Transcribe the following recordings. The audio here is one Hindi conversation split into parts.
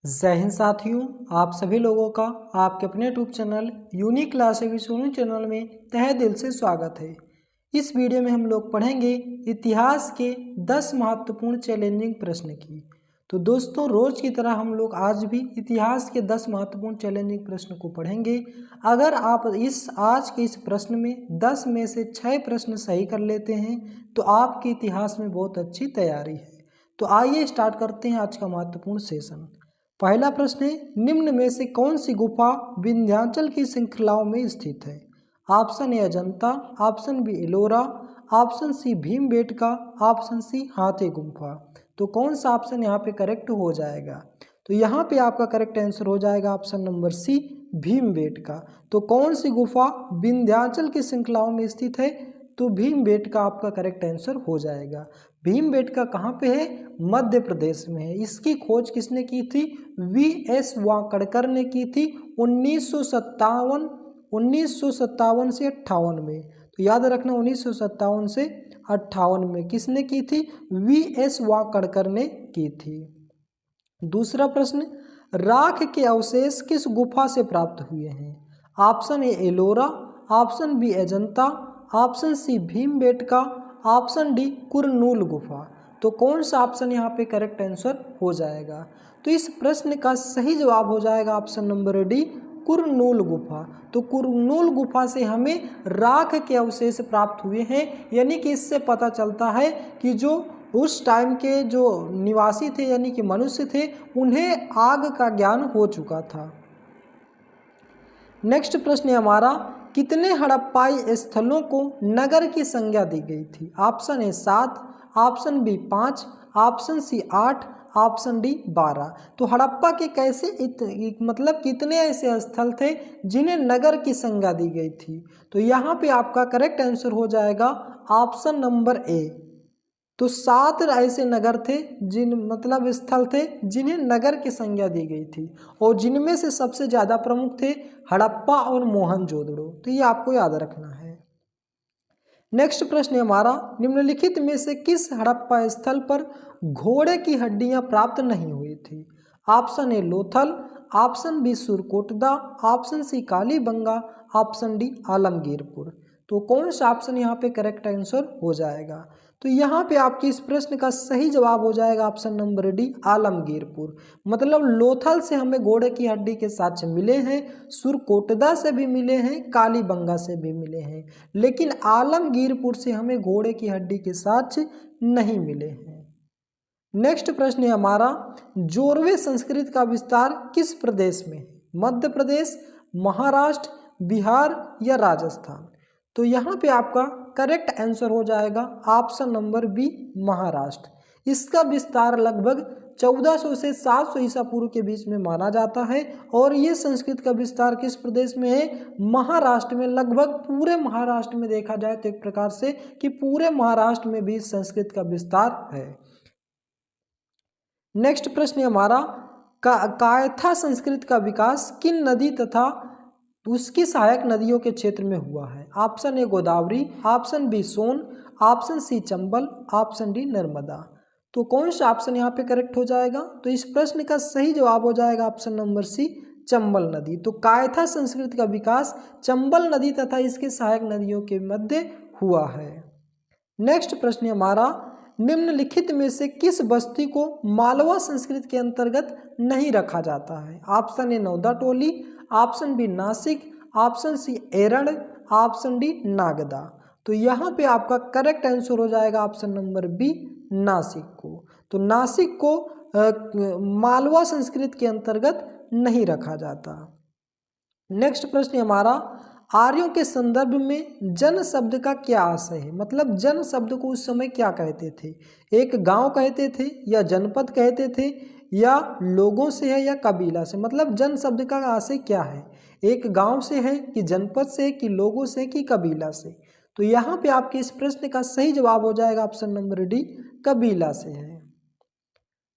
जय हिंद साथियों, आप सभी लोगों का आपके अपने YouTube channel unique class Sonu channel में तहे दिल से स्वागत है। इस वीडियो में हम लोग पढ़ेंगे इतिहास के 10 महत्वपूर्ण चैलेंजिंग प्रश्न की। तो दोस्तों, रोज की तरह हम लोग आज भी इतिहास के 10 महत्वपूर्ण चैलेंजिंग प्रश्न को पढ़ेंगे। अगर आप आज के इस प्रश्न में 10 में से 6 प्रश्न सही कर लेते हैं तो आपके इतिहास में बहुत अच्छी तैयारी है। तो आइए स्टार्ट करते हैं आज का महत्वपूर्ण सेशन। पहला प्रश्न है, निम्न में से कौन सी गुफा विंध्याचल की श्रृंखलाओं में स्थित है? Option A Ajanta, option B Ellora, option C Bhimbetka, option C Hathigumpha. तो कौन सा ऑप्शन यहाँ पे करेक्ट हो जाएगा? तो यहाँ पे आपका करेक्ट आंसर हो जाएगा ऑप्शन नंबर सी भीमबेटका। तो कौन सी गुफा विंध्याचल की श्रृंखलाओं में स्थित है? तो भीमबेटका आपका करेक्ट आंसर हो जाएगा। भीमबेटका कहाँ पे है? मध्य प्रदेश में है। इसकी खोज किसने की थी? वी.एस. वाकड़कर ने की थी 1957 से 58 में। तो याद रखना 1957 से 58 में किसने की थी? वी.एस. वाकड़कर ने की थी। दूसरा प्रश्न, राख के अवशेष किस गुफा से प्राप्त हुए हैं? Option A Ellora, option B Ajanta, option C Bhimbetka, option D Kurnool गुफा। तो कौन सा ऑप्शन यहाँ पे करेक्ट आंसर हो जाएगा? तो इस प्रश्न का सही जवाब हो जाएगा ऑप्शन नंबर डी कुरनूल गुफा। तो कुरनूल गुफा से हमें राख के अवशेष प्राप्त हुए हैं, यानी कि इससे पता चलता है कि जो उस टाइम के जो निवासी थे यानी कि मनुष्य थे, उन्हें आग का ज्ञान हो चुका था। नेक्स्ट प्रश्न है हमारा, कितने हड़प्पाई स्थलों को नगर की संज्ञा दी गई थी? Option A 7, option B 5, option C 8, option D 12। तो हड़प्पा के मतलब कितने ऐसे स्थल थे जिन्हें नगर की संज्ञा दी गई थी? तो यहाँ पे आपका करेक्ट आंसर हो जाएगा ऑप्शन नंबर ए। तो 7 ऐसे नगर थे स्थल थे जिन्हें नगर की संज्ञा दी गई थी, और जिनमें से सबसे ज़्यादा प्रमुख थे हड़प्पा और मोहनजोदड़ो। तो ये आपको याद रखना है। नेक्स्ट प्रश्न है हमारा, निम्नलिखित में से किस हड़प्पा स्थल पर घोड़े की हड्डियां प्राप्त नहीं हुई थी? Option A Lothal, option B Surkotada, option C Kalibangan, option D Alamgirpur. तो कौन सा ऑप्शन यहाँ पे करेक्ट आंसर हो जाएगा? तो यहाँ पे आपके इस प्रश्न का सही जवाब हो जाएगा ऑप्शन नंबर डी आलमगीरपुर। मतलब लोथल से हमें घोड़े की हड्डी के साक्ष्य मिले हैं, सुरकोटदा से भी मिले हैं, कालीबंगा से भी मिले हैं, लेकिन आलमगीरपुर से हमें घोड़े की हड्डी के साक्ष्य नहीं मिले हैं। नेक्स्ट प्रश्न है हमारा, जोरवे संस्कृत का विस्तार किस प्रदेश में है? मध्य प्रदेश, महाराष्ट्र, बिहार या राजस्थान? तो यहाँ पे आपका करेक्ट आंसर हो जाएगा ऑप्शन नंबर बी महाराष्ट्र। इसका विस्तार लगभग 1400 से 700 ईसा पूर्व के बीच में माना जाता है, और ये संस्कृत का विस्तार किस प्रदेश में है? महाराष्ट्र में। लगभग पूरे महाराष्ट्र में देखा जाए तो एक प्रकार से कि पूरे महाराष्ट्र में भी संस्कृत का विस्तार है। नेक्स्ट प्रश्न हमारा, कायथा संस्कृत का विकास किन नदी तथा उसकी सहायक नदियों के क्षेत्र में हुआ है? Option A Godavari, option B Son, option C Chambal, option D Narmada. तो कौन सा ऑप्शन यहाँ पे करेक्ट हो जाएगा? तो इस प्रश्न का सही जवाब हो जाएगा ऑप्शन नंबर सी चंबल नदी। तो कायथा संस्कृति का विकास चंबल नदी तथा इसके सहायक नदियों के मध्य हुआ है। नेक्स्ट प्रश्न हमारा, निम्नलिखित में से किस बस्ती को मालवा संस्कृति के अंतर्गत नहीं रखा जाता है? Option A Navdatoli, option B Nasik, option C Eran, option D Nagda. तो यहाँ पे आपका करेक्ट आंसर हो जाएगा ऑप्शन नंबर बी नासिक को। तो नासिक को मालवा संस्कृति के अंतर्गत नहीं रखा जाता। नेक्स्ट प्रश्न हमारा, आर्यों के संदर्भ में जन शब्द का क्या आशय है? मतलब जन शब्द को उस समय क्या कहते थे? एक गांव कहते थे, या जनपद कहते थे, या लोगों से है, या कबीला से? मतलब जन शब्द का आशय क्या है? एक गांव से है कि जनपद से, कि लोगों से, कि कबीला से? तो यहाँ पे आपके इस प्रश्न का सही जवाब हो जाएगा ऑप्शन नंबर डी कबीला से है।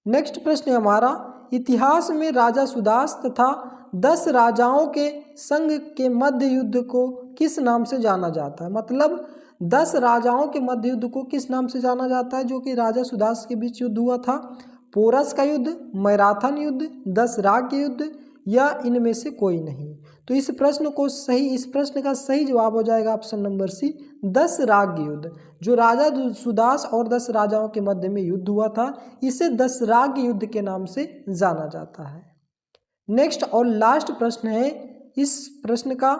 नेक्स्ट प्रश्न है हमारा, इतिहास में राजा सुदास तथा 10 राजाओं के संघ के मध्य युद्ध को किस नाम से जाना जाता है? मतलब 10 राजाओं के मध्य युद्ध को किस नाम से जाना जाता है, जो कि राजा सुदास के बीच युद्ध हुआ था? पोरस का युद्ध, मैराथन युद्ध, 10 राग युद्ध या इनमें से कोई नहीं। तो इस प्रश्न का सही जवाब हो जाएगा ऑप्शन नंबर सी, 10 राग युद्ध। जो राजा सुदास और 10 राजाओं के मध्य में युद्ध हुआ था, इसे 10 राग युद्ध के नाम से जाना जाता है। नेक्स्ट और लास्ट प्रश्न है, इस प्रश्न का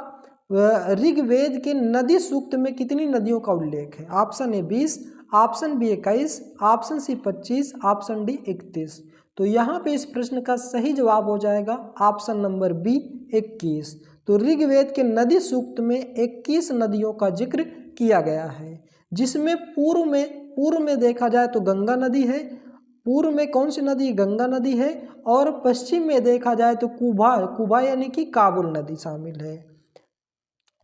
ऋग्वेद के नदी सूक्त में कितनी नदियों का उल्लेख है? Option A 20, option B 21, option C 25, option D 31। तो यहाँ पे इस प्रश्न का सही जवाब हो जाएगा ऑप्शन नंबर बी 21। तो ऋग्वेद के नदी सूक्त में 21 नदियों का जिक्र किया गया है, जिसमें पूर्व में देखा जाए तो गंगा नदी है, पूर्व में कौन सी नदी? गंगा नदी है, और पश्चिम में देखा जाए तो कुबा यानी कि काबुल नदी शामिल है।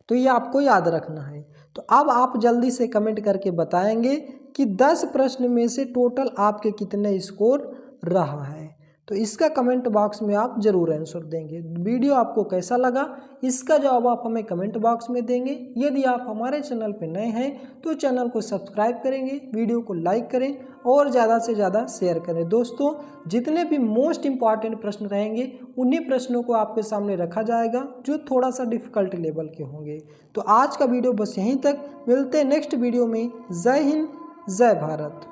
तो ये आपको याद रखना है। तो अब आप जल्दी से कमेंट करके बताएंगे कि 10 प्रश्न में से टोटल आपके कितने स्कोर रहा है। तो इसका कमेंट बॉक्स में आप जरूर आंसर देंगे। वीडियो आपको कैसा लगा, इसका जवाब आप हमें कमेंट बॉक्स में देंगे। यदि आप हमारे चैनल पर नए हैं तो चैनल को सब्सक्राइब करेंगे, वीडियो को लाइक करें और ज़्यादा से ज़्यादा शेयर करें। दोस्तों, जितने भी मोस्ट इम्पॉर्टेंट प्रश्न रहेंगे उन्हीं प्रश्नों को आपके सामने रखा जाएगा जो थोड़ा सा डिफिकल्ट लेवल के होंगे। तो आज का वीडियो बस यहीं तक, मिलते हैं नेक्स्ट वीडियो में। जय हिंद, जय भारत।